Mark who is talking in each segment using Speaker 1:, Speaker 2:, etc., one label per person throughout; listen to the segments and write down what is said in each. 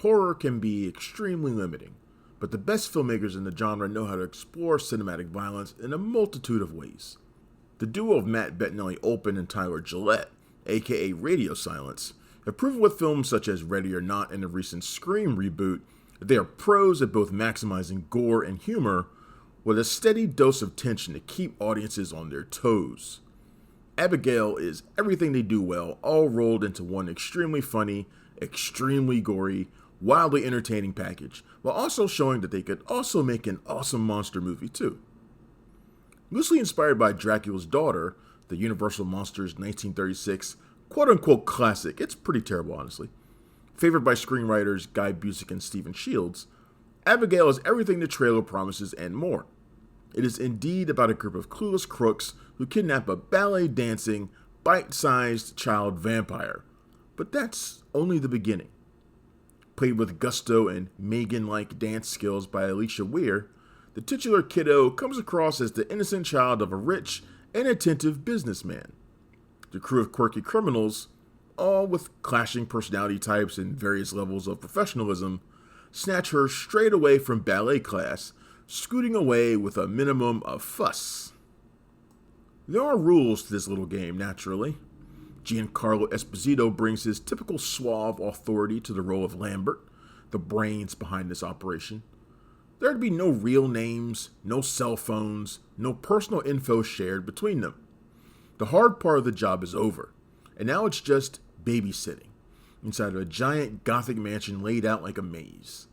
Speaker 1: horror can be extremely limiting, but the best filmmakers in the genre know how to explore cinematic violence in a multitude of ways. The duo of Matt Bettinelli-Olpin and Tyler Gillette, aka Radio Silence, have proven with films such as Ready or Not and the recent Scream reboot that they are pros at both maximizing gore and humor with a steady dose of tension to keep audiences on their toes. Abigail is everything they do well, all rolled into one extremely funny, extremely gory, wildly entertaining package, while also showing that they could also make an awesome monster movie too. Loosely inspired by Dracula's Daughter, the Universal Monsters 1936 quote-unquote classic, it's pretty terrible honestly, favored by screenwriters Guy Busick and Stephen Shields, Abigail is everything the trailer promises and more. It is indeed about a group of clueless crooks who kidnap a ballet-dancing, bite-sized child vampire. But that's only the beginning. Played with gusto and Megan-like dance skills by Alisha Weir, the titular kiddo comes across as the innocent child of a rich and attentive businessman. The crew of quirky criminals, all with clashing personality types and various levels of professionalism, snatch her straight away from ballet class, scooting away with a minimum of fuss. There are rules to this little game, naturally. Giancarlo Esposito brings his typical suave authority to the role of Lambert, the brains behind this operation. There are to be no real names, no cell phones, no personal info shared between them. The hard part of the job is over, and now it's just babysitting inside of a giant gothic mansion laid out like a maze.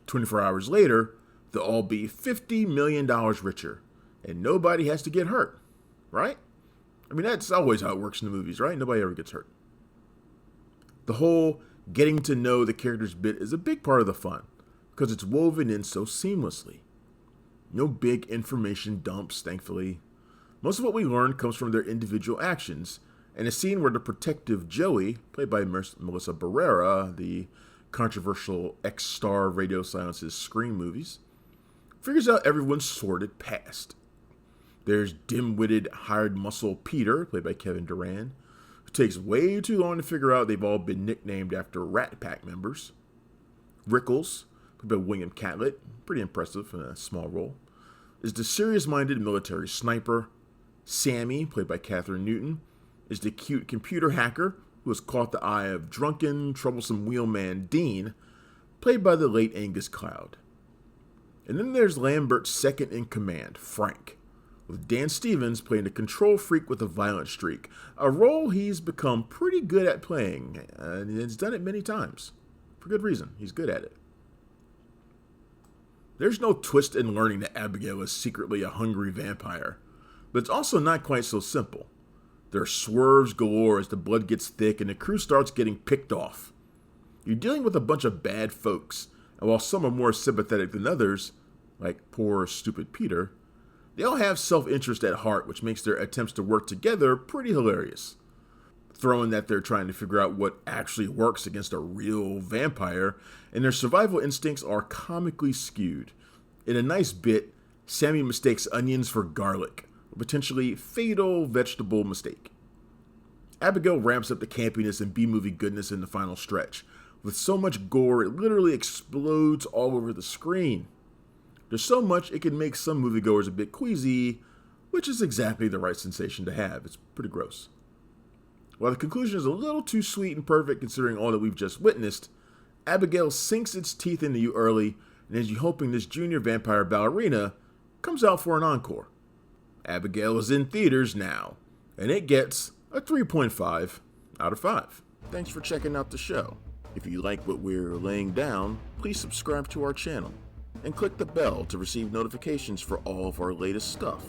Speaker 1: 24 hours later, they'll all be $50 million richer, and nobody has to get hurt, right? I mean, that's always how it works in the movies, right? Nobody ever gets hurt. The whole getting to know the characters bit is a big part of the fun, because it's woven in so seamlessly. No big information dumps, thankfully. Most of what we learn comes from their individual actions, and a scene where the protective Joey, played by Melissa Barrera, the controversial ex-star of Radio Silence's Scream movies, figures out everyone's sordid past. There's dim-witted hired muscle Peter, played by Kevin Durand, who takes way too long to figure out they've all been nicknamed after Rat Pack members. Rickles, played by William Catlett, pretty impressive in a small role, is the serious-minded military sniper. Sammy, played by Kathryn Newton, is the cute computer hacker who has caught the eye of drunken, troublesome wheelman Dean, played by the late Angus Cloud. And then there's Lambert's second-in-command, Frank, with Dan Stevens playing a control freak with a violent streak, a role he's become pretty good at playing, and he's done it many times. For good reason, he's good at it. There's no twist in learning that Abigail is secretly a hungry vampire, but it's also not quite so simple. There are swerves galore as the blood gets thick and the crew starts getting picked off. You're dealing with a bunch of bad folks, and while some are more sympathetic than others, like poor, stupid Peter, they all have self-interest at heart, which makes their attempts to work together pretty hilarious. Throw in that they're trying to figure out what actually works against a real vampire, and their survival instincts are comically skewed. In a nice bit, Sammy mistakes onions for garlic, a potentially fatal vegetable mistake. Abigail ramps up the campiness and B-movie goodness in the final stretch, with so much gore it literally explodes all over the screen. There's so much it can make some moviegoers a bit queasy, which is exactly the right sensation to have. It's pretty gross. While the conclusion is a little too sweet and perfect considering all that we've just witnessed, Abigail sinks its teeth into you early and has you hoping this junior vampire ballerina comes out for an encore. Abigail is in theaters now, and it gets a 3.5 out of 5. Thanks for checking out the show. If you like what we're laying down, please subscribe to our channel and click the bell to receive notifications for all of our latest stuff.